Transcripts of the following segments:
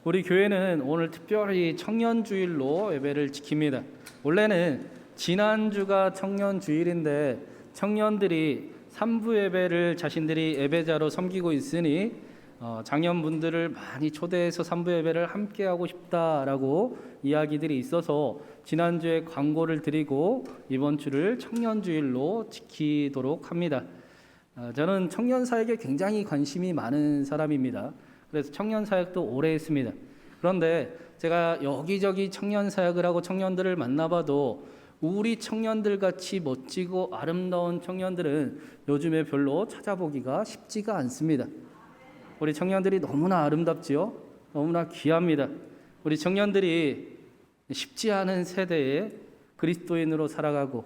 우리 교회는 오늘 특별히 청년주일로 예배를 지킵니다. 원래는 지난주가 청년주일인데 청년들이 3부 예배를 자신들이 예배자로 섬기고 있으니 장년분들을 많이 초대해서 3부 예배를 함께 하고 싶다라고 이야기들이 있어서 지난주에 광고를 드리고 이번 주를 청년주일로 지키도록 합니다. 저는 청년사역에 굉장히 관심이 많은 사람입니다. 그래서 청년사역도 오래 했습니다. 그런데 제가 여기저기 청년사역을 하고 청년들을 만나봐도 우리 청년들 같이 멋지고 아름다운 청년들은 요즘에 별로 찾아보기가 쉽지가 않습니다. 우리 청년들이 너무나 아름답지요? 너무나 귀합니다. 우리 청년들이 쉽지 않은 세대에 그리스도인으로 살아가고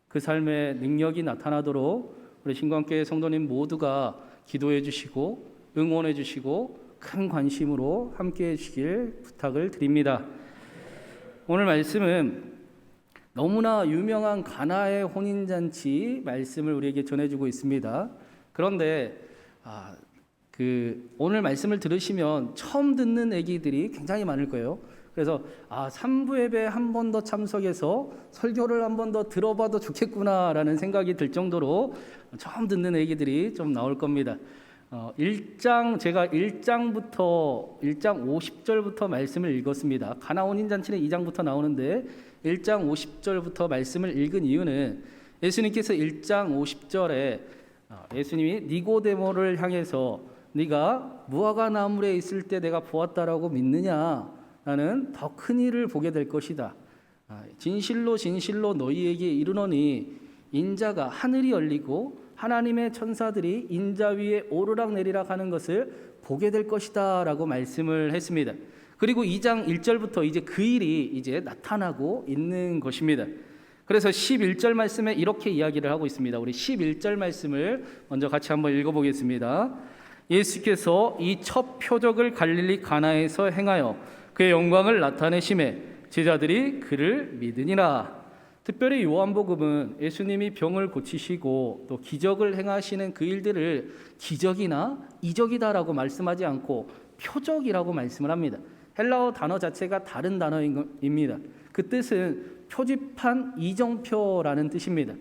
그 삶의 능력이 나타나도록 우리 신광교회 성도님 모두가 기도해 주시고 응원해 주시고 큰 관심으로 함께 해 주시길 부탁을 드립니다. 오늘 말씀은 너무나 유명한 가나의 혼인잔치 말씀을 우리에게 전해주고 있습니다. 그런데 오늘 말씀을 들으시면 처음 듣는 애기들이 굉장히 많을 거예요. 그래서 3부 예배에 한 번 더 참석해서 설교를 한 번 더 들어봐도 좋겠구나라는 생각이 들 정도로 처음 듣는 애기들이 좀 나올 겁니다. 제가 1장 50절부터 말씀을 읽었습니다. 가나 혼인잔치는 2장부터 나오는데 1장 50절부터 말씀을 읽은 이유는 예수님께서 1장 50절에 예수님이 니고데모를 향해서 네가 무화과 나물에 있을 때 내가 보았다라고 믿느냐? 나는 더 큰 일을 보게 될 것이다. 진실로 진실로 너희에게 이르노니 인자가 하늘이 열리고 하나님의 천사들이 인자 위에 오르락 내리락 하는 것을 보게 될 것이다 라고 말씀을 했습니다. 그리고 2장 1절부터 이제 그 일이 이제 나타나고 있는 것입니다. 그래서 11절 말씀에 이렇게 이야기를 하고 있습니다. 우리 11절 말씀을 먼저 같이 한번 읽어보겠습니다. 예수께서 이 첫 표적을 갈릴리 가나에서 행하여 그의 영광을 나타내심에 제자들이 그를 믿으니라. 특별히 요한복음은 예수님이 병을 고치시고 또 기적을 행하시는 그 일들을 기적이나 이적이다라고 말씀하지 않고 표적이라고 말씀을 합니다. 헬라어 단어 자체가 다른 단어입니다. 그 뜻은 표지판 이정표라는 뜻입니다.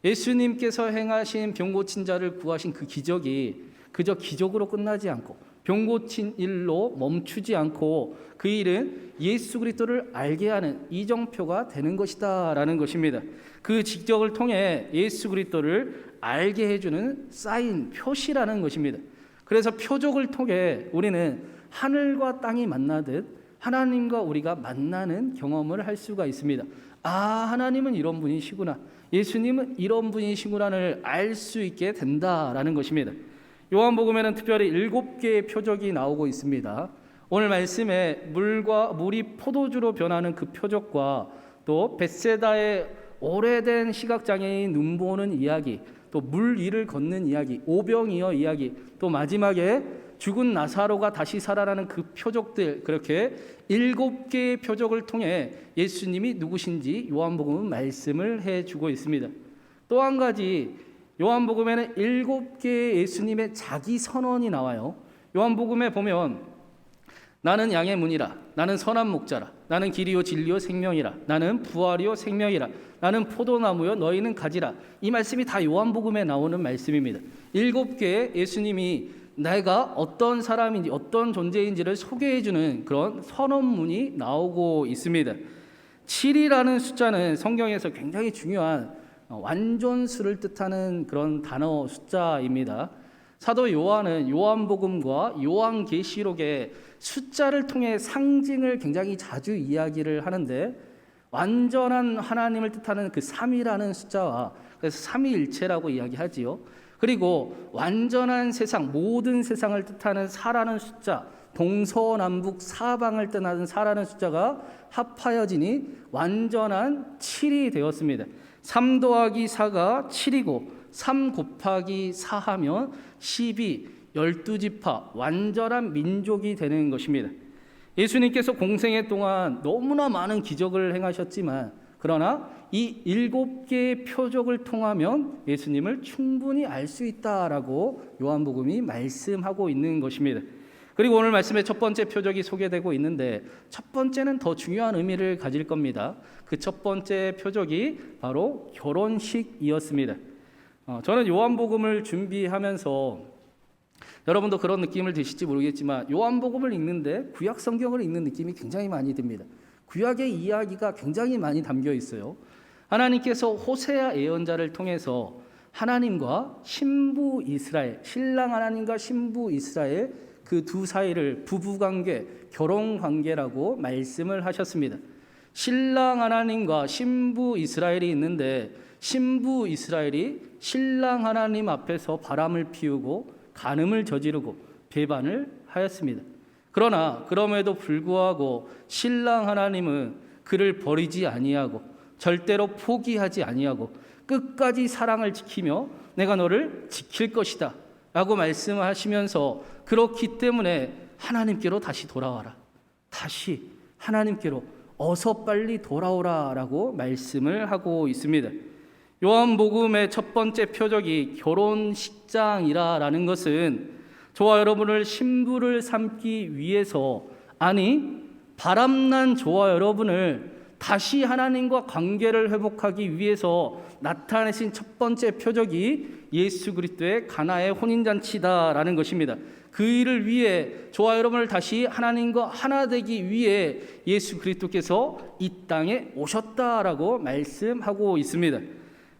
예수님께서 행하신 병 고친 자를 구하신 그 기적이 그저 기적으로 끝나지 않고 병 고친 일로 멈추지 않고 그 일은 예수 그리스도를 알게 하는 이정표가 되는 것이다 라는 것입니다. 그 기적을 통해 예수 그리스도를 알게 해주는 사인, 표시라는 것입니다. 그래서 표적을 통해 우리는 하늘과 땅이 만나듯 하나님과 우리가 만나는 경험을 할 수가 있습니다. 하나님은 이런 분이시구나, 예수님은 이런 분이시구나를 알 수 있게 된다라는 것입니다. 요한복음에는 특별히 7개의 표적이 나오고 있습니다. 오늘 말씀에 물이 포도주로 변하는 그 표적과 또 벳세다의 오래된 시각장애인 눈 보는 이야기, 또 물 위를 걷는 이야기, 오병이어 이야기, 또 마지막에 죽은 나사로가 다시 살아나는 그 표적들, 그렇게 7개의 표적을 통해 예수님이 누구신지 요한복음은 말씀을 해주고 있습니다. 또 한 가지 요한복음에는 7개의 예수님의 자기 선언이 나와요. 요한복음에 보면 나는 양의 문이라, 나는 선한 목자라, 나는 길이요 진리요 생명이라, 나는 부활이요 생명이라, 나는 포도나무요 너희는 가지라. 이 말씀이 다 요한복음에 나오는 말씀입니다. 7개의 예수님이 내가 어떤 사람인지 어떤 존재인지를 소개해주는 그런 선언문이 나오고 있습니다. 7이라는 숫자는 성경에서 굉장히 중요한 완전수를 뜻하는 그런 단어 숫자입니다. 사도 요한은 요한복음과 요한계시록의 숫자를 통해 상징을 굉장히 자주 이야기를 하는데 완전한 하나님을 뜻하는 그 3이라는 숫자와 그래서 삼위일체라고 이야기하지요. 그리고 완전한 세상, 모든 세상을 뜻하는 4라는 숫자, 동서남북 사방을 뜻하는 4라는 숫자가 합하여지니 완전한 7이 되었습니다. 3 더하기 4가 7이고 3 곱하기 4 하면 12, 12지파 완전한 민족이 되는 것입니다. 예수님께서 공생애 동안 너무나 많은 기적을 행하셨지만 그러나 이 7개의 표적을 통하면 예수님을 충분히 알 수 있다라고 요한복음이 말씀하고 있는 것입니다. 그리고 오늘 말씀의 첫 번째 표적이 소개되고 있는데 첫 번째는 더 중요한 의미를 가질 겁니다. 그 첫 번째 표적이 바로 결혼식이었습니다. 저는 요한복음을 준비하면서 여러분도 그런 느낌을 드실지 모르겠지만 요한복음을 읽는데 구약 성경을 읽는 느낌이 굉장히 많이 듭니다. 구약의 이야기가 굉장히 많이 담겨 있어요. 하나님께서 호세아 예언자를 통해서 하나님과 신부 이스라엘, 신랑 하나님과 신부 이스라엘 그 두 사이를 부부관계, 결혼관계라고 말씀을 하셨습니다. 신랑 하나님과 신부 이스라엘이 있는데 신부 이스라엘이 신랑 하나님 앞에서 바람을 피우고 간음을 저지르고 배반을 하였습니다. 그러나 그럼에도 불구하고 신랑 하나님은 그를 버리지 아니하고 절대로 포기하지 아니하고 끝까지 사랑을 지키며 내가 너를 지킬 것이다 라고 말씀하시면서 그렇기 때문에 하나님께로 다시 돌아와라. 다시 하나님께로 어서 빨리 돌아오라 라고 말씀을 하고 있습니다. 요한복음의 첫 번째 표적이 결혼식장이라는 것은 저와 여러분을 신부를 삼기 위해서, 아니 바람난 저와 여러분을 다시 하나님과 관계를 회복하기 위해서 나타내신 첫 번째 표적이 예수 그리스도의 가나의 혼인잔치다라는 것입니다. 그 일을 위해 저와 여러분을 다시 하나님과 하나 되기 위해 예수 그리스도께서 이 땅에 오셨다라고 말씀하고 있습니다.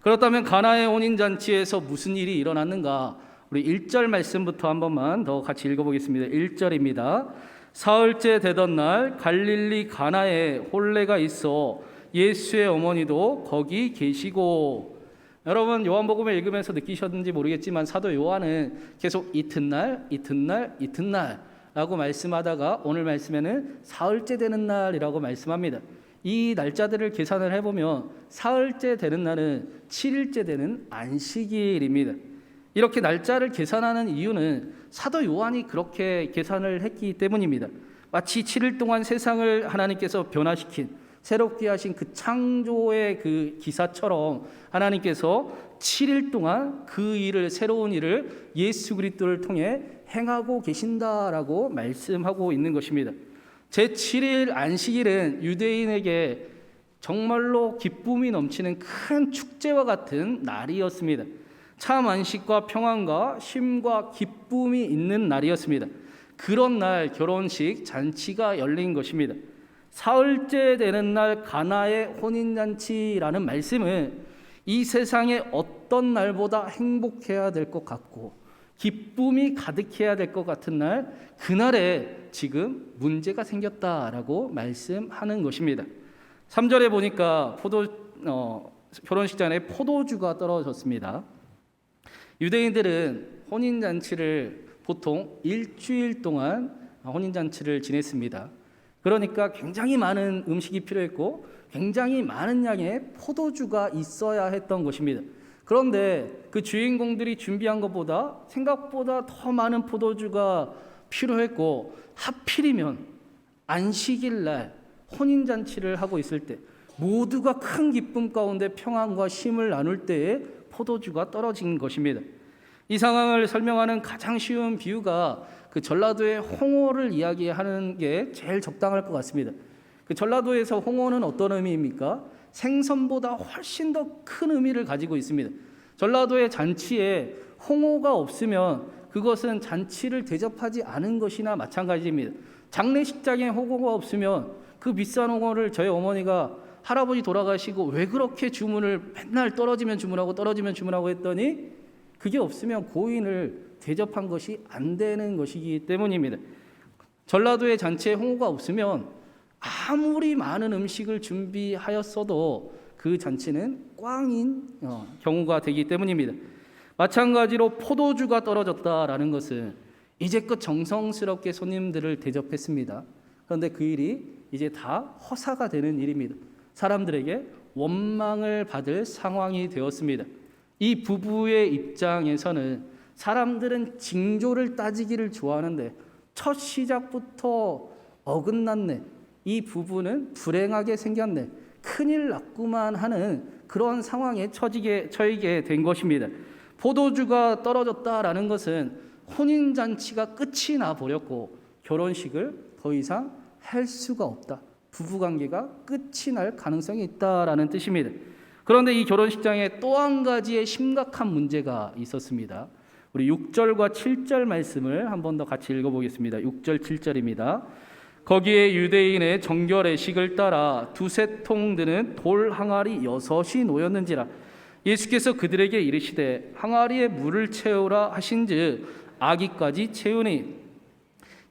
그렇다면 가나의 혼인잔치에서 무슨 일이 일어났는가? 우리 1절 말씀부터 한 번만 더 같이 읽어보겠습니다. 1절입니다. 사흘째 되던 날 갈릴리 가나에 혼례가 있어 예수의 어머니도 거기 계시고. 여러분 요한복음을 읽으면서 느끼셨는지 모르겠지만 사도 요한은 계속 이튿날 라고 말씀하다가 오늘 말씀에는 사흘째 되는 날이라고 말씀합니다. 이 날짜들을 계산을 해보면 사흘째 되는 날은 7일째 되는 안식일입니다. 이렇게 날짜를 계산하는 이유는 사도 요한이 그렇게 계산을 했기 때문입니다. 마치 7일 동안 세상을 하나님께서 변화시킨 새롭게 하신 그 창조의 그 기사처럼 하나님께서 7일 동안 그 일을, 새로운 일을 예수 그리스도를 통해 행하고 계신다라고 말씀하고 있는 것입니다. 제7일 안식일은 유대인에게 정말로 기쁨이 넘치는 큰 축제와 같은 날이었습니다. 참 안식과 평안과 쉼과 기쁨이 있는 날이었습니다. 그런 날 결혼식 잔치가 열린 것입니다. 사흘째 되는 날 가나의 혼인잔치라는 말씀은 이 세상에 어떤 날보다 행복해야 될 것 같고 기쁨이 가득해야 될 것 같은 날, 그날에 지금 문제가 생겼다라고 말씀하는 것입니다. 3절에 보니까 결혼식장에 포도주가 떨어졌습니다. 유대인들은 혼인잔치를 보통 일주일 동안 혼인잔치를 지냈습니다. 그러니까 굉장히 많은 음식이 필요했고 굉장히 많은 양의 포도주가 있어야 했던 것입니다. 그런데 그 주인공들이 준비한 것보다 생각보다 더 많은 포도주가 필요했고 하필이면 안식일 날 혼인잔치를 하고 있을 때 모두가 큰 기쁨 가운데 평안과 쉼을 나눌 때에 포도주가 떨어진 것입니다. 이 상황을 설명하는 가장 쉬운 비유가 그 전라도의 홍어를 이야기하는 게 제일 적당할 것 같습니다. 그 전라도에서 홍어는 어떤 의미입니까? 생선보다 훨씬 더 큰 의미를 가지고 있습니다. 전라도의 잔치에 홍어가 없으면 그것은 잔치를 대접하지 않은 것이나 마찬가지입니다. 장례식장에 홍어가 없으면 그 비싼 홍어를 저희 어머니가 할아버지 돌아가시고 왜 그렇게 주문을 맨날 떨어지면 주문하고 했더니 그게 없으면 고인을 대접한 것이 안 되는 것이기 때문입니다. 전라도의 잔치에 홍어가 없으면 아무리 많은 음식을 준비하였어도 그 잔치는 꽝인 경우가 되기 때문입니다. 마찬가지로 포도주가 떨어졌다라는 것은 이제껏 정성스럽게 손님들을 대접했습니다. 그런데 그 일이 이제 다 허사가 되는 일입니다. 사람들에게 원망을 받을 상황이 되었습니다. 이 부부의 입장에서는 사람들은 징조를 따지기를 좋아하는데 첫 시작부터 어긋났네, 이 부부는 불행하게 생겼네, 큰일 났구만 하는 그런 상황에 처이게 된 것입니다. 포도주가 떨어졌다라는 것은 혼인잔치가 끝이 나 버렸고 결혼식을 더 이상 할 수가 없다. 부부관계가 끝이 날 가능성이 있다라는 뜻입니다. 그런데 이 결혼식장에 또 한 가지의 심각한 문제가 있었습니다. 우리 6절과 7절 말씀을 한 번 더 같이 읽어보겠습니다. 6절 7절입니다. 거기에 유대인의 정결의식을 따라 두세 통 드는 돌 항아리 6이 놓였는지라. 예수께서 그들에게 이르시되 항아리에 물을 채우라 하신즉 아기까지 채우니.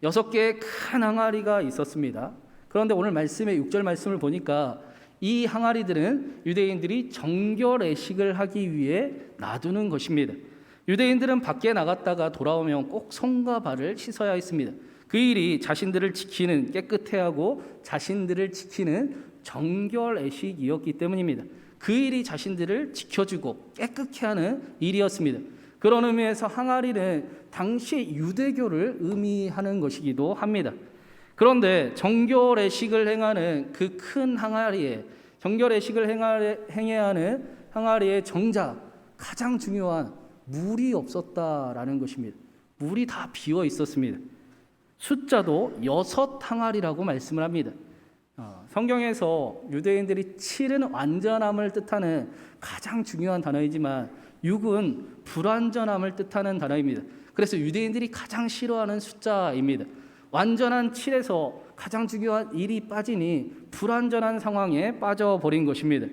6개의 큰 항아리가 있었습니다. 그런데 오늘 말씀의 6절 말씀을 보니까 이 항아리들은 유대인들이 정결의식을 하기 위해 놔두는 것입니다. 유대인들은 밖에 나갔다가 돌아오면 꼭 손과 발을 씻어야 했습니다. 그 일이 자신들을 지키는, 깨끗해야 하고 자신들을 지키는 정결의식이었기 때문입니다. 그 일이 자신들을 지켜주고 깨끗게 하는 일이었습니다. 그런 의미에서 항아리는 당시 유대교를 의미하는 것이기도 합니다. 그런데 정결의식을 행하는 그 큰 항아리에, 정결의식을 행해야 하는 항아리에 정작 가장 중요한 물이 없었다라는 것입니다. 물이 다 비어 있었습니다. 숫자도 6 항아리라고 말씀을 합니다. 성경에서 유대인들이 7은 완전함을 뜻하는 가장 중요한 단어이지만 6은 불완전함을 뜻하는 단어입니다. 그래서 유대인들이 가장 싫어하는 숫자입니다. 완전한 7에서 가장 중요한 1이 빠지니 불완전한 상황에 빠져버린 것입니다.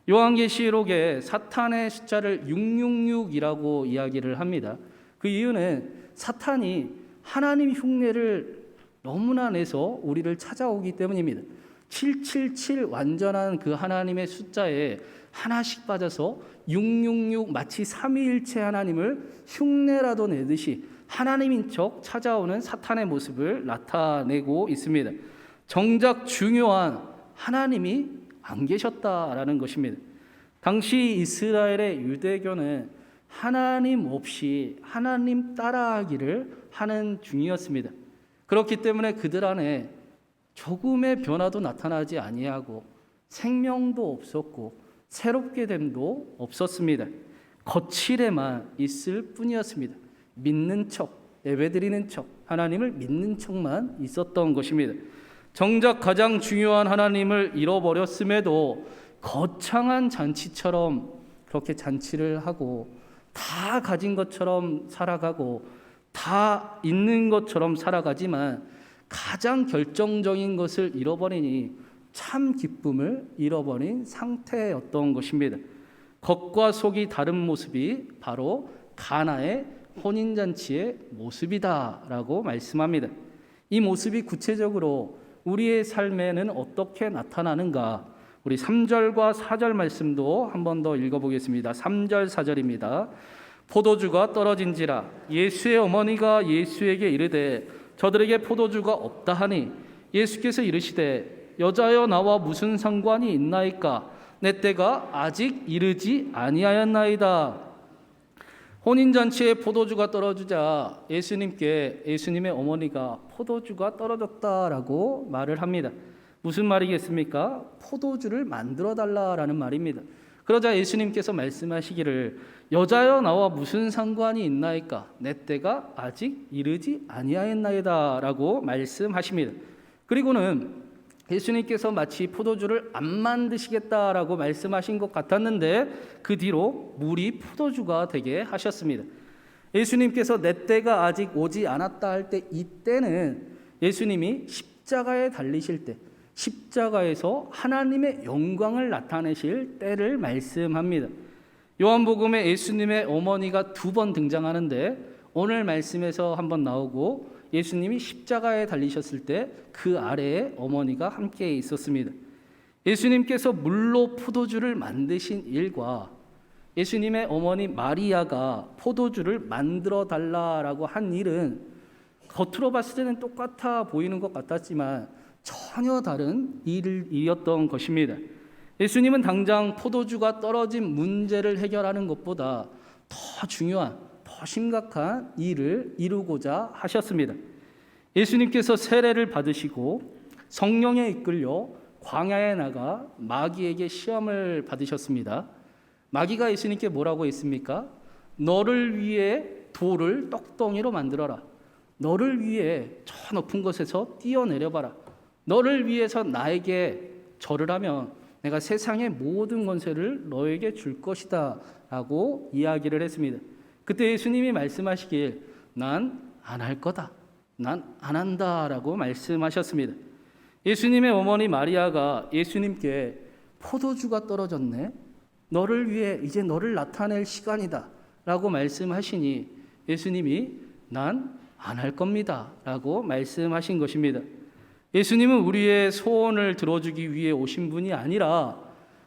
요한계시록에 사탄의 숫자를 666이라고 이야기를 합니다. 그 이유는 사탄이 하나님 흉내를 너무나 내서 우리를 찾아오기 때문입니다. 777 완전한 그 하나님의 숫자에 하나씩 빠져서 666 마치 삼위일체 하나님을 흉내라도 내듯이 하나님인 척 찾아오는 사탄의 모습을 나타내고 있습니다. 정작 중요한 하나님이 안 계셨다라는 것입니다. 당시 이스라엘의 유대교는 하나님 없이 하나님 따라하기를 하는 중이었습니다. 그렇기 때문에 그들 안에 조금의 변화도 나타나지 아니하고 생명도 없었고 새롭게 됨도 없었습니다. 거칠에만 있을 뿐이었습니다. 믿는 척, 예배드리는 척, 하나님을 믿는 척만 있었던 것입니다. 정작 가장 중요한 하나님을 잃어버렸음에도 거창한 잔치처럼 그렇게 잔치를 하고 다 가진 것처럼 살아가고 다 있는 것처럼 살아가지만 가장 결정적인 것을 잃어버리니 참 기쁨을 잃어버린 상태였던 것입니다. 겉과 속이 다른 모습이 바로 가나의 혼인잔치의 모습이다라고 말씀합니다. 이 모습이 구체적으로 우리의 삶에는 어떻게 나타나는가? 우리 3절과 4절 말씀도 한 번 더 읽어보겠습니다. 3절 4절입니다. 포도주가 떨어진지라 예수의 어머니가 예수에게 이르되 저들에게 포도주가 없다 하니 예수께서 이르시되 여자여 나와 무슨 상관이 있나이까 내 때가 아직 이르지 아니하였나이다. 혼인잔치에 포도주가 떨어지자 예수님의 어머니가 포도주가 떨어졌다라고 말을 합니다. 무슨 말이겠습니까? 포도주를 만들어 달라라는 말입니다. 그러자 예수님께서 말씀하시기를 여자여 나와 무슨 상관이 있나이까 내 때가 아직 이르지 아니하였나이다 라고 말씀하십니다. 그리고는 예수님께서 마치 포도주를 안 만드시겠다라고 말씀하신 것 같았는데 그 뒤로 물이 포도주가 되게 하셨습니다. 예수님께서 내 때가 아직 오지 않았다 할 때 이때는 예수님이 십자가에 달리실 때 십자가에서 하나님의 영광을 나타내실 때를 말씀합니다. 요한복음에 예수님의 어머니가 2번 등장하는데 오늘 말씀에서 한번 나오고 예수님이 십자가에 달리셨을 때 그 아래에 어머니가 함께 있었습니다. 예수님께서 물로 포도주를 만드신 일과 예수님의 어머니 마리아가 포도주를 만들어 달라라고 한 일은 겉으로 봤을 때는 똑같아 보이는 것 같았지만 전혀 다른 일이었던 것입니다. 예수님은 당장 포도주가 떨어진 문제를 해결하는 것보다 더 중요한, 더 심각한 일을 이루고자 하셨습니다. 예수님께서 세례를 받으시고 성령에 이끌려 광야에 나가 마귀에게 시험을 받으셨습니다. 마귀가 예수님께 뭐라고 했습니까? 너를 위해 돌을 떡덩이로 만들어라. 너를 위해 저 높은 곳에서 뛰어내려봐라. 너를 위해서 나에게 절을 하면 내가 세상의 모든 권세를 너에게 줄 것이다 라고 이야기를 했습니다. 그때 예수님이 말씀하시길 난 안 할 거다, 난 안 한다 라고 말씀하셨습니다. 예수님의 어머니 마리아가 예수님께 포도주가 떨어졌네, 너를 위해 이제 너를 나타낼 시간이다 라고 말씀하시니 예수님이 난 안 할 겁니다 라고 말씀하신 것입니다. 예수님은 우리의 소원을 들어주기 위해 오신 분이 아니라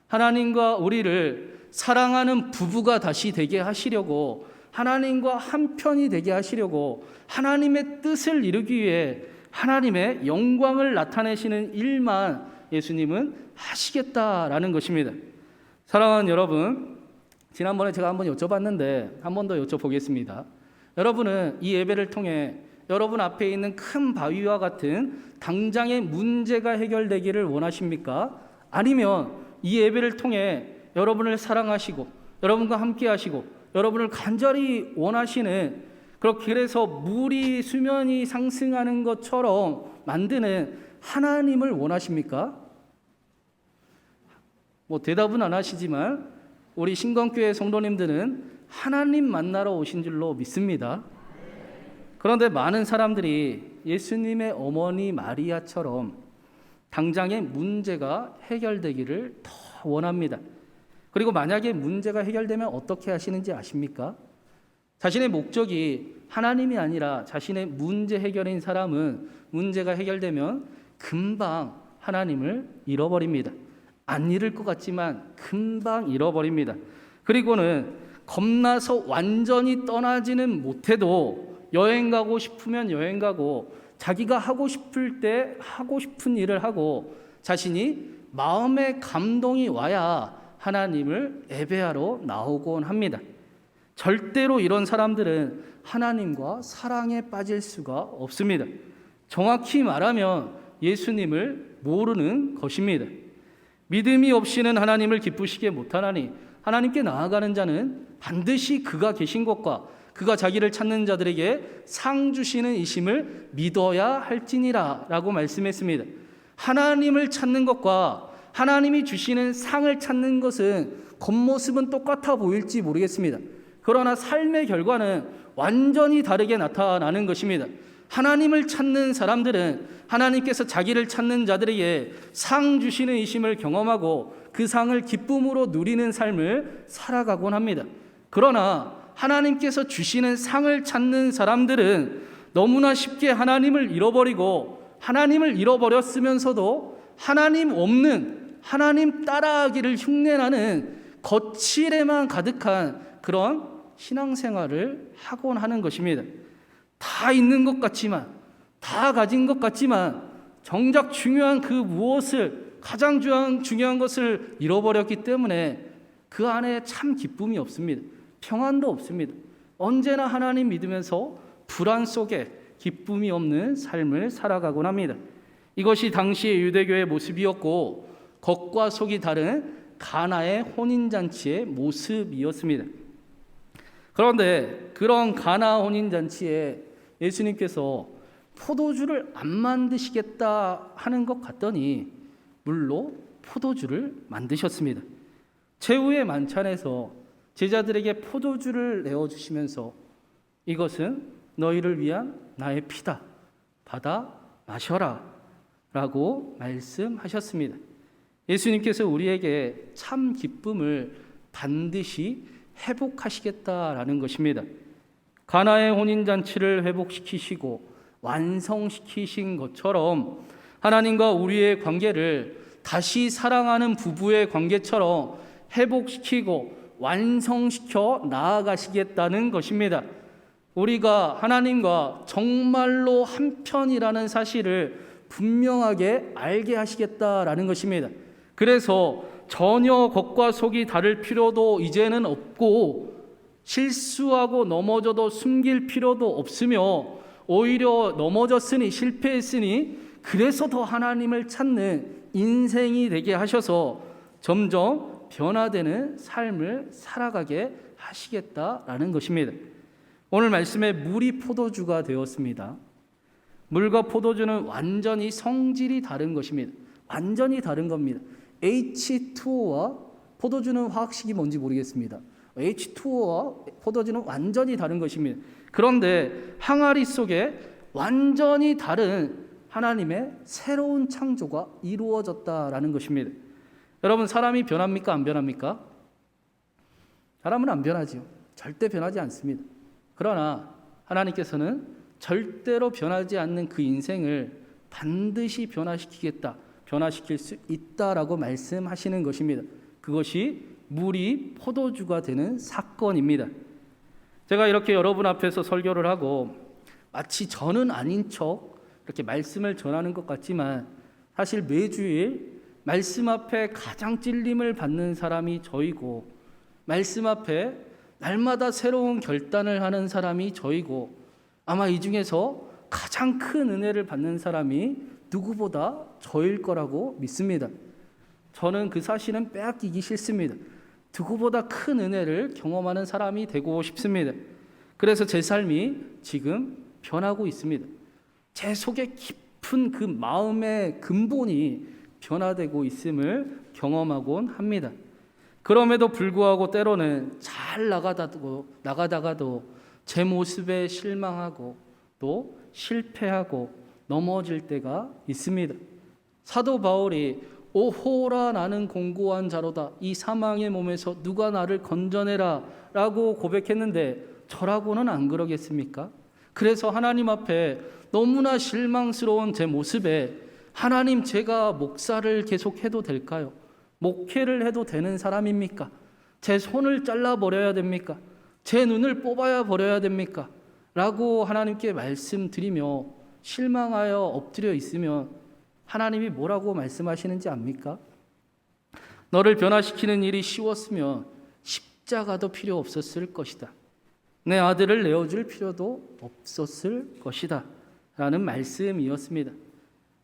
하나님과 우리를 사랑하는 부부가 다시 되게 하시려고, 하나님과 한편이 되게 하시려고, 하나님의 뜻을 이루기 위해 하나님의 영광을 나타내시는 일만 예수님은 하시겠다라는 것입니다. 사랑하는 여러분, 지난번에 제가 한번 여쭤봤는데 한 번 더 여쭤보겠습니다. 여러분은 이 예배를 통해 여러분 앞에 있는 큰 바위와 같은 당장의 문제가 해결되기를 원하십니까? 아니면 이 예배를 통해 여러분을 사랑하시고 여러분과 함께 하시고 여러분을 간절히 원하시는, 그래서 물이 수면이 상승하는 것처럼 만드는 하나님을 원하십니까? 대답은 안 하시지만 우리 신광교회 성도님들은 하나님 만나러 오신 줄로 믿습니다. 그런데 많은 사람들이 예수님의 어머니 마리아처럼 당장의 문제가 해결되기를 더 원합니다. 그리고 만약에 문제가 해결되면 어떻게 하시는지 아십니까? 자신의 목적이 하나님이 아니라 자신의 문제 해결인 사람은 문제가 해결되면 금방 하나님을 잃어버립니다. 안 잃을 것 같지만 금방 잃어버립니다. 그리고는 겁나서 완전히 떠나지는 못해도 여행 가고 싶으면 여행 가고, 자기가 하고 싶을 때 하고 싶은 일을 하고, 자신이 마음의 감동이 와야 하나님을 예배하러 나오곤 합니다. 절대로 이런 사람들은 하나님과 사랑에 빠질 수가 없습니다. 정확히 말하면 예수님을 모르는 것입니다. 믿음이 없이는 하나님을 기쁘시게 못하나니 하나님께 나아가는 자는 반드시 그가 계신 것과 그가 자기를 찾는 자들에게 상 주시는 이심을 믿어야 할지니라 라고 말씀했습니다. 하나님을 찾는 것과 하나님이 주시는 상을 찾는 것은 겉모습은 똑같아 보일지 모르겠습니다. 그러나 삶의 결과는 완전히 다르게 나타나는 것입니다. 하나님을 찾는 사람들은 하나님께서 자기를 찾는 자들에게 상 주시는 이심을 경험하고 그 상을 기쁨으로 누리는 삶을 살아가곤 합니다. 그러나 하나님께서 주시는 상을 찾는 사람들은 너무나 쉽게 하나님을 잃어버리고, 하나님을 잃어버렸으면서도 하나님 없는, 하나님 따라하기를 흉내나는 거칠에만 가득한 그런 신앙생활을 하곤 하는 것입니다. 다 있는 것 같지만, 다 가진 것 같지만 정작 중요한 그 무엇을, 가장 중요한 것을 잃어버렸기 때문에 그 안에 참 기쁨이 없습니다. 평안도 없습니다. 언제나 하나님 믿으면서 불안 속에 기쁨이 없는 삶을 살아가곤 합니다. 이것이 당시의 유대교의 모습이었고 겉과 속이 다른 가나의 혼인잔치의 모습이었습니다. 그런데 그런 가나 혼인잔치에 예수님께서 포도주를 안 만드시겠다 하는 것 같더니 물로 포도주를 만드셨습니다. 최후의 만찬에서 제자들에게 포도주를 내어주시면서 이것은 너희를 위한 나의 피다, 받아 마셔라 라고 말씀하셨습니다. 예수님께서 우리에게 참 기쁨을 반드시 회복하시겠다라는 것입니다. 가나의 혼인잔치를 회복시키시고 완성시키신 것처럼 하나님과 우리의 관계를 다시 사랑하는 부부의 관계처럼 회복시키고 완성시켜 나아가시겠다는 것입니다. 우리가 하나님과 정말로 한편이라는 사실을 분명하게 알게 하시겠다라는 것입니다. 그래서 전혀 겉과 속이 다를 필요도 이제는 없고, 실수하고 넘어져도 숨길 필요도 없으며, 오히려 넘어졌으니 실패했으니 그래서 더 하나님을 찾는 인생이 되게 하셔서 점점 변화되는 삶을 살아가게 하시겠다라는 것입니다. 오늘 말씀에 물이 포도주가 되었습니다. 물과 포도주는 완전히 성질이 다른 것입니다. 완전히 다른 겁니다. H2O와 포도주는 화학식이 뭔지 모르겠습니다. H2O와 포도주는 완전히 다른 것입니다. 그런데 항아리 속에 완전히 다른 하나님의 새로운 창조가 이루어졌다라는 것입니다. 여러분, 사람이 변합니까? 안 변합니까? 사람은 안 변하지요. 절대 변하지 않습니다. 그러나 하나님께서는 절대로 변하지 않는 그 인생을 반드시 변화시키겠다, 변화시킬 수 있다라고 말씀하시는 것입니다. 그것이 물이 포도주가 되는 사건입니다. 제가 이렇게 여러분 앞에서 설교를 하고 마치 저는 아닌 척 이렇게 말씀을 전하는 것 같지만 사실 매주일 말씀 앞에 가장 찔림을 받는 사람이 저이고, 말씀 앞에 날마다 새로운 결단을 하는 사람이 저이고, 아마 이 중에서 가장 큰 은혜를 받는 사람이 누구보다 저일 거라고 믿습니다. 저는 그 사실은 빼앗기기 싫습니다. 누구보다 큰 은혜를 경험하는 사람이 되고 싶습니다. 그래서 제 삶이 지금 변하고 있습니다. 제 속에 깊은 그 마음의 근본이 변화되고 있음을 경험하곤 합니다. 그럼에도 불구하고 때로는 잘 나가다가도 제 모습에 실망하고 또 실패하고 넘어질 때가 있습니다. 사도 바울이 오호라 나는 공고한 자로다, 이 사망의 몸에서 누가 나를 건져내라 라고 고백했는데 저라고는 안 그러겠습니까? 그래서 하나님 앞에 너무나 실망스러운 제 모습에 하나님, 제가 목사를 계속해도 될까요? 목회를 해도 되는 사람입니까? 제 손을 잘라버려야 됩니까? 제 눈을 뽑아야 버려야 됩니까? 라고 하나님께 말씀드리며 실망하여 엎드려 있으면 하나님이 뭐라고 말씀하시는지 압니까? 너를 변화시키는 일이 쉬웠으면 십자가도 필요 없었을 것이다. 내 아들을 내어줄 필요도 없었을 것이다 라는 말씀이었습니다.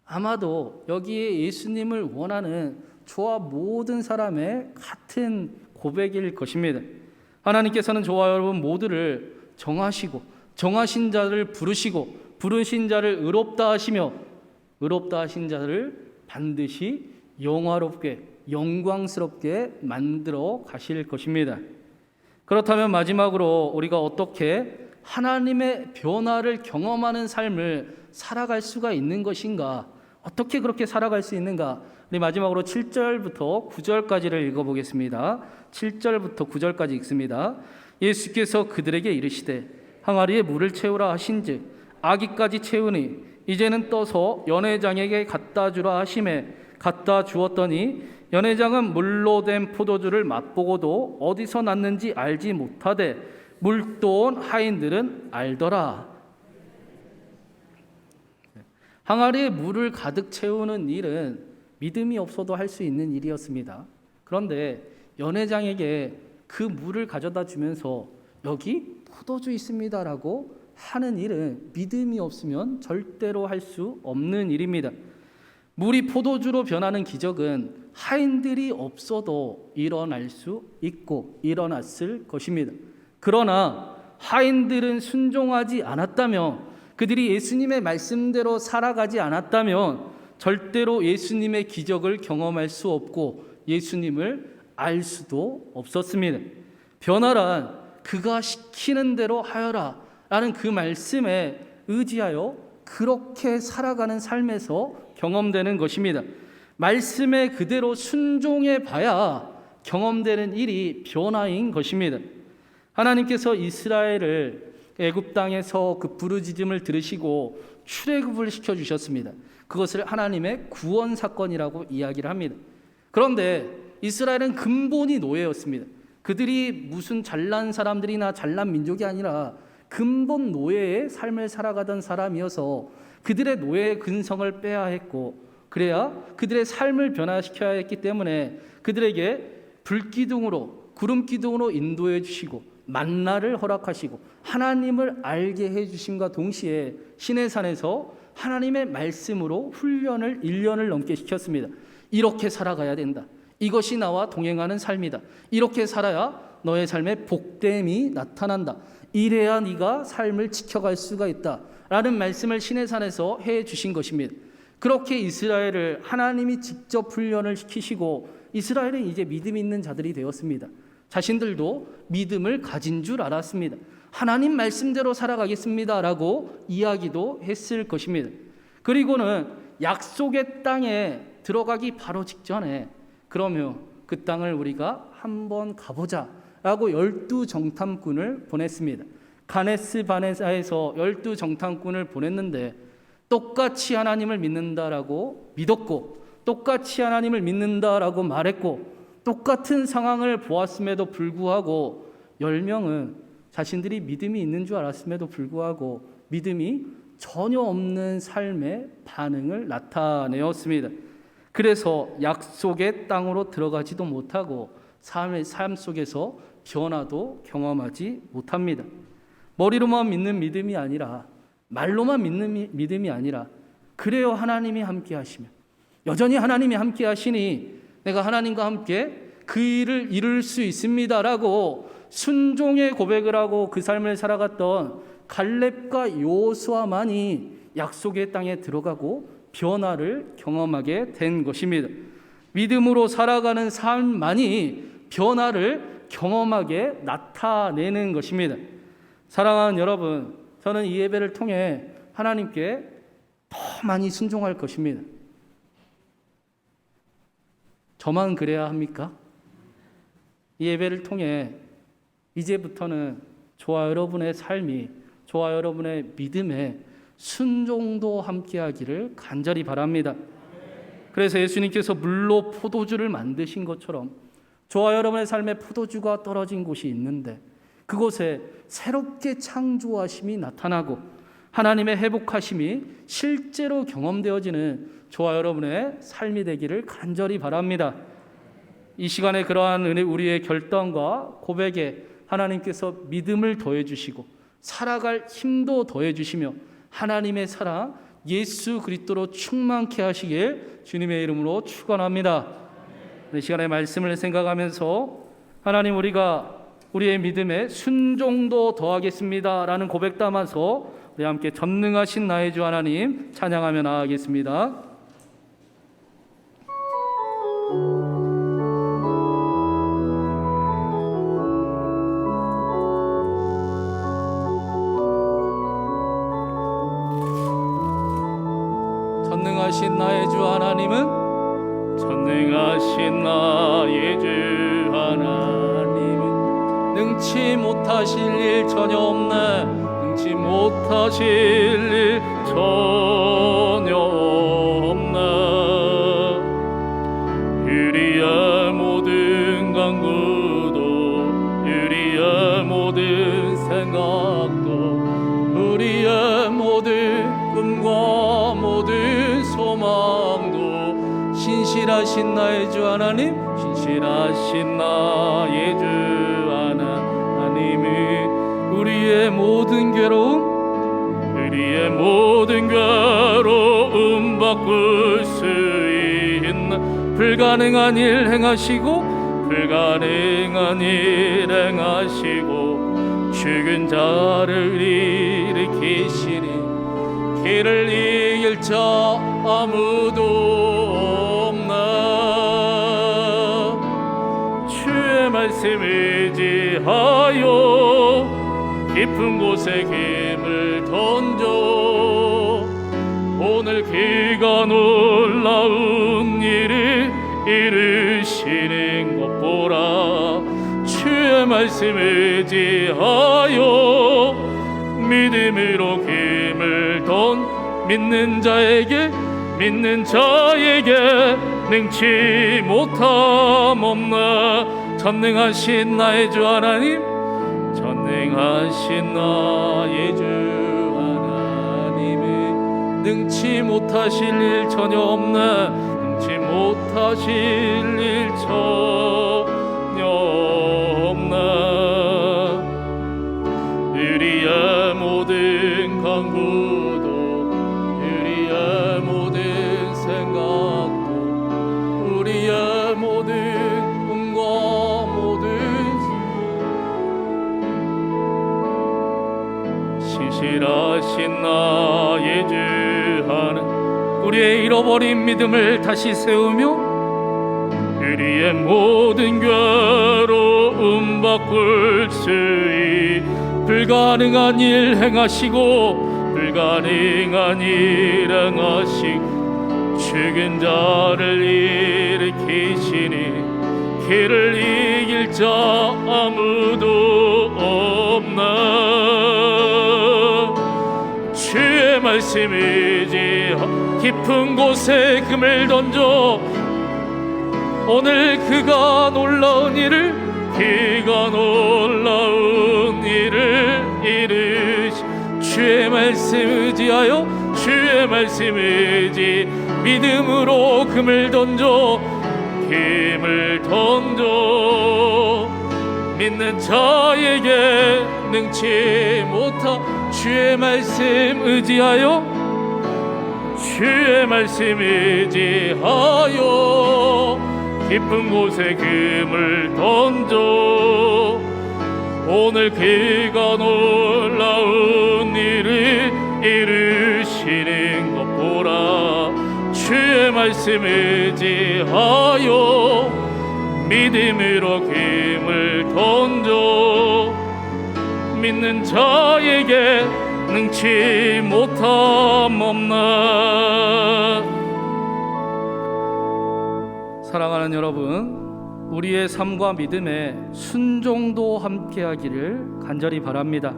아마도 여기에 예수님을 원하는 저와 모든 사람의 같은 고백일 것입니다. 하나님께서는 저와 여러분 모두를 정하시고 정하신 자를 부르시고 부르신 자를 의롭다 하시며 의롭다 하신 자를 반드시 영화롭게 영광스럽게 만들어 가실 것입니다. 그렇다면 마지막으로 우리가 어떻게 하나님의 변화를 경험하는 삶을 살아갈 수가 있는 것인가? 어떻게 그렇게 살아갈 수 있는가? 우리 마지막으로 7절부터 9절까지를 읽어보겠습니다. 7절부터 9절까지 읽습니다. 예수께서 그들에게 이르시되 항아리에 물을 채우라 하신즉 아기까지 채우니 이제는 떠서 연회장에게 갖다 주라 하심에 갖다 주었더니 연회장은 물로 된 포도주를 맛보고도 어디서 났는지 알지 못하되 물도온 하인들은 알더라. 항아리에 물을 가득 채우는 일은 믿음이 없어도 할 수 있는 일이었습니다. 그런데 연회장에게 그 물을 가져다 주면서 여기 포도주 있습니다라고 하는 일은 믿음이 없으면 절대로 할 수 없는 일입니다. 물이 포도주로 변하는 기적은 하인들이 없어도 일어날 수 있고 일어났을 것입니다. 그러나 하인들은 순종하지 않았다면, 그들이 예수님의 말씀대로 살아가지 않았다면 절대로 예수님의 기적을 경험할 수 없고 예수님을 알 수도 없었습니다. 변화란 그가 시키는 대로 하여라 라는 그 말씀에 의지하여 그렇게 살아가는 삶에서 경험되는 것입니다. 말씀에 그대로 순종해 봐야 경험되는 일이 변화인 것입니다. 하나님께서 이스라엘을 애굽 땅에서 그 부르짖음을 들으시고 출애굽을 시켜주셨습니다. 그것을 하나님의 구원 사건이라고 이야기를 합니다. 그런데 이스라엘은 근본이 노예였습니다. 그들이 무슨 잘난 사람들이나 잘난 민족이 아니라 근본 노예의 삶을 살아가던 사람이어서 그들의 노예의 근성을 빼야 했고, 그래야 그들의 삶을 변화시켜야 했기 때문에 그들에게 불기둥으로 구름기둥으로 인도해 주시고 만나를 허락하시고 하나님을 알게 해주심과 동시에 시내산에서 하나님의 말씀으로 훈련을 1년을 넘게 시켰습니다. 이렇게 살아가야 된다. 이것이 나와 동행하는 삶이다. 이렇게 살아야 너의 삶에 복됨이 나타난다. 이래야 네가 삶을 지켜갈 수가 있다라는 말씀을 시내산에서 해 주신 것입니다. 그렇게 이스라엘을 하나님이 직접 훈련을 시키시고 이스라엘은 이제 믿음 있는 자들이 되었습니다. 자신들도 믿음을 가진 줄 알았습니다. 하나님 말씀대로 살아가겠습니다라고 이야기도 했을 것입니다. 그리고는 약속의 땅에 들어가기 바로 직전에 그러면 그 땅을 우리가 한번 가보자라고 12정탐꾼을 보냈습니다. 가네스 바네사에서 12정탐꾼을 보냈는데 똑같이 하나님을 믿는다라고 믿었고 똑같이 하나님을 믿는다라고 말했고 똑같은 상황을 보았음에도 불구하고 10명은 자신들이 믿음이 있는 줄 알았음에도 불구하고 믿음이 전혀 없는 삶의 반응을 나타내었습니다. 그래서 약속의 땅으로 들어가지도 못하고 삶 속에서 변화도 경험하지 못합니다. 머리로만 믿는 믿음이 아니라 말로만 믿는 믿음이 아니라 그래요 하나님이 함께 하시면 여전히 하나님이 함께 하시니 내가 하나님과 함께 그 일을 이룰 수 있습니다라고 순종의 고백을 하고 그 삶을 살아갔던 갈렙과 여호수아만이 약속의 땅에 들어가고 변화를 경험하게 된 것입니다. 믿음으로 살아가는 삶만이 변화를 경험하게 나타내는 것입니다. 사랑하는 여러분, 저는 이 예배를 통해 하나님께 더 많이 순종할 것입니다. 저만 그래야 합니까? 이 예배를 통해 이제부터는 저와 여러분의 삶이, 저와 여러분의 믿음에 순종도 함께하기를 간절히 바랍니다. 그래서 예수님께서 물로 포도주를 만드신 것처럼 저와 여러분의 삶에 포도주가 떨어진 곳이 있는데 그곳에 새롭게 창조하심이 나타나고 하나님의 회복하심이 실제로 경험되어지는 저와 여러분의 삶이 되기를 간절히 바랍니다. 이 시간에 그러한 우리의 결단과 고백에 하나님께서 믿음을 더해 주시고 살아갈 힘도 더해 주시며 하나님의 사랑 예수 그리스도로 충만케 하시길 주님의 이름으로 축원합니다. 이 시간에 말씀을 생각하면서 하나님 우리가 우리의 믿음에 순종도 더하겠습니다라는 고백 담아서 우리 함께 전능하신 나의 주 하나님 찬양하며 나아가겠습니다. 전능하신 나의 주 하나님은 전능하신 나의 주 하나님은 능치 못하실 일 전혀 없네. 능치 못하실 일 전혀 없나. 우리의 모든 간구도 우리의 모든 생각도 우리의 모든 꿈과 모든 소망도 신실하신 나의 주 하나님, 신실하신 나의 주 하나님은 우리의 모든 괴로움, 우리의 모든 괴로움 바꿀 수 있는 불가능한 일 행하시고 불가능한 일 행하시고 죽은 자를 일으키시니 길을 이길 자 아무도 없나. 주의 말씀 의지하여 깊은 곳에 힘을 던져 오늘 그가 놀라운 일을 이루시는 것 보라. 주의 말씀 의지하여 믿음으로 힘을 던 믿는 자에게 능치 못함 없나. 전능하신 나의 주 하나님, 전능하신 나의 주 하나님은 능치 못하실 일 전혀 없네. 능치 못하실 일 전혀 없나. 우리의 모든 간구도 우리의 모든 생각도 우리의 모든 꿈과 모든 신실하신 나의 주 하나님, 우리의 잃어버린 믿음을 다시 세우며 우리의 모든 괴로움 바꿀 수 있 불가능한 일 행하시고 불가능한 일 행하시고 죽은 자를 일으키시니 길을 이길 자 아무도 없나. 주의 말씀이지 깊은 곳에 금을 던져 오늘 그가 놀라운 일을 이루시. 주의 말씀 의지하여 주의 말씀 의지 믿음으로 금을 던져 믿는 자에게 능치 못하. 주의 말씀 의지하여 주의 말씀 의지하여 깊은 곳에 금을 던져 오늘 그가 놀라운 일을 이루시는 것 보라. 주의 말씀 의지하여 믿음으로 금을 던져 믿는 자에게 능치 못함 없나. 사랑하는 여러분, 우리의 삶과 믿음에 순종도 함께하기를 간절히 바랍니다.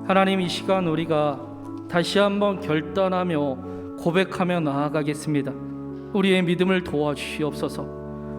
하나님, 이 시간 우리가 다시 한번 결단하며 고백하며 나아가겠습니다. 우리의 믿음을 도와주시옵소서.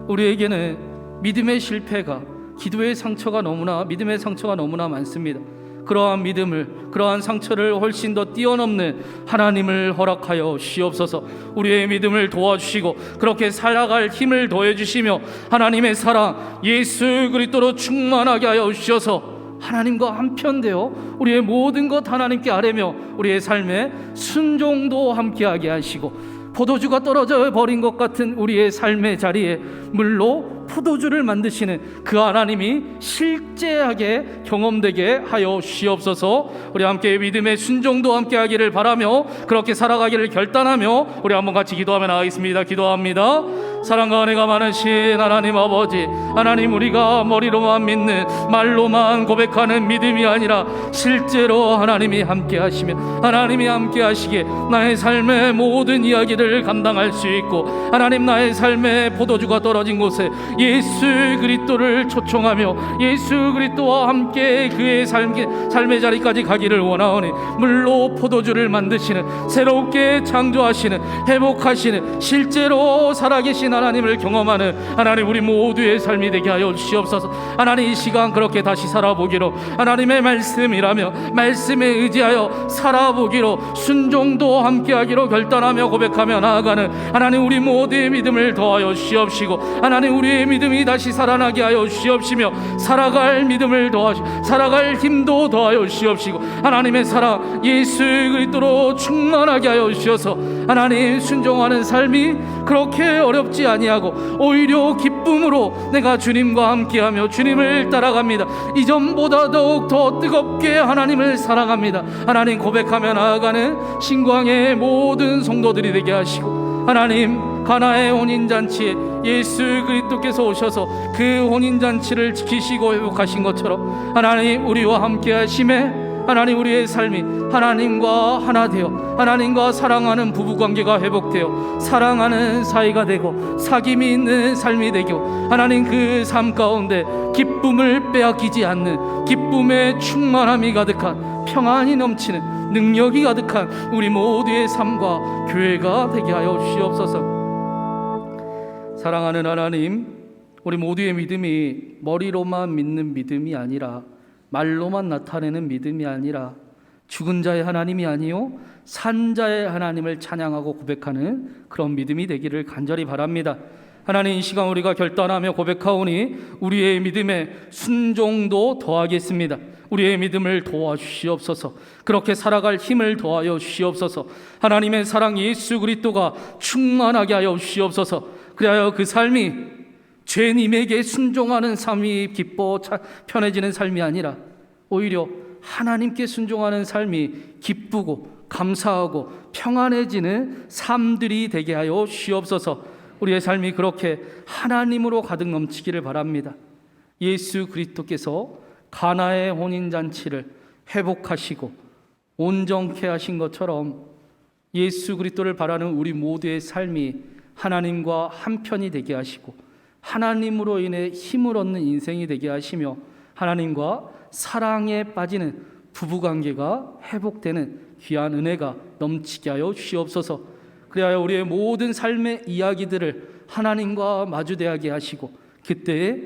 우리에게는 믿음의 실패가, 기도의 상처가 너무나, 믿음의 상처가 너무나 많습니다. 그러한 믿음을, 그러한 상처를 훨씬 더 뛰어넘는 하나님을 허락하여 주시옵소서. 우리의 믿음을 도와주시고 그렇게 살아갈 힘을 더해주시며 하나님의 사랑 예수 그리스도로 충만하게 하여 주셔서 하나님과 한편되어 우리의 모든 것 하나님께 아뢰며 우리의 삶에 순종도 함께하게 하시고 포도주가 떨어져 버린 것 같은 우리의 삶의 자리에 물로 포도주를 만드시는 그 하나님이 실제하게 경험되게 하여 주시옵소서. 우리 함께 믿음의 순종도 함께 하기를 바라며 그렇게 살아가기를 결단하며 우리 한번 같이 기도하며 나가겠습니다. 기도합니다. 사랑과 은혜가 많으신 하나님 아버지, 하나님, 우리가 머리로만 믿는, 말로만 고백하는 믿음이 아니라 실제로 하나님이 함께 하시며 하나님이 함께 하시기에 나의 삶의 모든 이야기를 감당할 수 있고 하나님, 나의 삶의 포도주가 떨어진 곳에 예수 그리스도를 초청하며 예수 그리스도와 함께 그의 삶의 자리까지 가기를 원하오니 물로 포도주를 만드시는, 새롭게 창조하시는, 회복하시는, 실제로 살아계신 하나님을 경험하는 하나님, 우리 모두의 삶이 되게 하여 주시옵소서. 하나님, 이 시간 그렇게 다시 살아보기로, 하나님의 말씀이라며 말씀에 의지하여 살아보기로, 순종도 함께하기로 결단하며 고백하며 나아가는 하나님, 우리 모두의 믿음을 더하여 주시옵시고 하나님, 우리의 믿음이 다시 살아나게 하여 주시옵시며 살아갈 믿음을 살아갈 힘도 더하여 주시옵시고 하나님의 사랑 예수 그리스도로 충만하게 하여 주셔서 하나님, 순종하는 삶이 그렇게 어렵지 아니하고 오히려 기쁨으로 내가 주님과 함께하며 주님을 따라갑니다. 이전보다 더욱 더 뜨겁게 하나님을 사랑합니다. 하나님, 고백하며 나아가는 신광의 모든 성도들이 되게 하시고 하나님, 가나의 혼인잔치에 예수 그리스도께서 오셔서 그 혼인잔치를 지키시고 회복하신 것처럼 하나님, 우리와 함께 하심에 하나님, 우리의 삶이 하나님과 하나 되어 하나님과 사랑하는 부부관계가 회복되어 사랑하는 사이가 되고 사귐이 있는 삶이 되고 하나님, 그 삶 가운데 기쁨을 빼앗기지 않는, 기쁨의 충만함이 가득한, 평안이 넘치는, 능력이 가득한 우리 모두의 삶과 교회가 되게 하여 주시옵소서. 사랑하는 하나님, 우리 모두의 믿음이 머리로만 믿는 믿음이 아니라, 말로만 나타내는 믿음이 아니라 죽은 자의 하나님이 아니요 산 자의 하나님을 찬양하고 고백하는 그런 믿음이 되기를 간절히 바랍니다. 하나님, 이 시간 우리가 결단하며 고백하오니 우리의 믿음에 순종도 더하겠습니다. 우리의 믿음을 도와주시옵소서. 그렇게 살아갈 힘을 더하여 주시옵소서. 하나님의 사랑 예수 그리스도가 충만하게 하여 주시옵소서. 그리하여 그 삶이 죄님에게 순종하는 삶이 기뻐 편해지는 삶이 아니라 오히려 하나님께 순종하는 삶이 기쁘고 감사하고 평안해지는 삶들이 되게 하여 주시옵소서. 우리의 삶이 그렇게 하나님으로 가득 넘치기를 바랍니다. 예수 그리스도께서 가나의 혼인잔치를 회복하시고 온전케 하신 것처럼 예수 그리스도를 바라는 우리 모두의 삶이 하나님과 한편이 되게 하시고 하나님으로 인해 힘을 얻는 인생이 되게 하시며 하나님과 사랑에 빠지는 부부관계가 회복되는 귀한 은혜가 넘치게 하여 주시옵소서. 그래야 우리의 모든 삶의 이야기들을 하나님과 마주대하게 하시고 그때에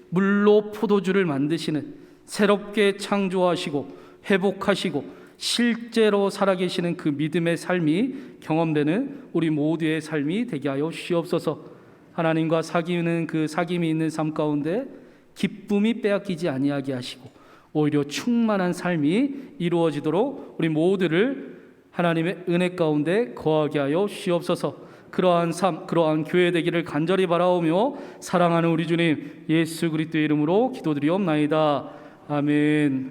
물로 포도주를 만드시는 새롭게 창조하시고 회복하시고 실제로 살아계시는 그 믿음의 삶이 경험되는 우리 모두의 삶이 되게 하여 주시옵소서. 하나님과 사귀는 그 사귐이 있는 삶 가운데 기쁨이 빼앗기지 아니하게 하시고 오히려 충만한 삶이 이루어지도록 우리 모두를 하나님의 은혜 가운데 거하게 하여 주시옵소서. 그러한 삶, 그러한 교회 되기를 간절히 바라오며 사랑하는 우리 주님 예수 그리스도의 이름으로 기도드리옵나이다. 아멘.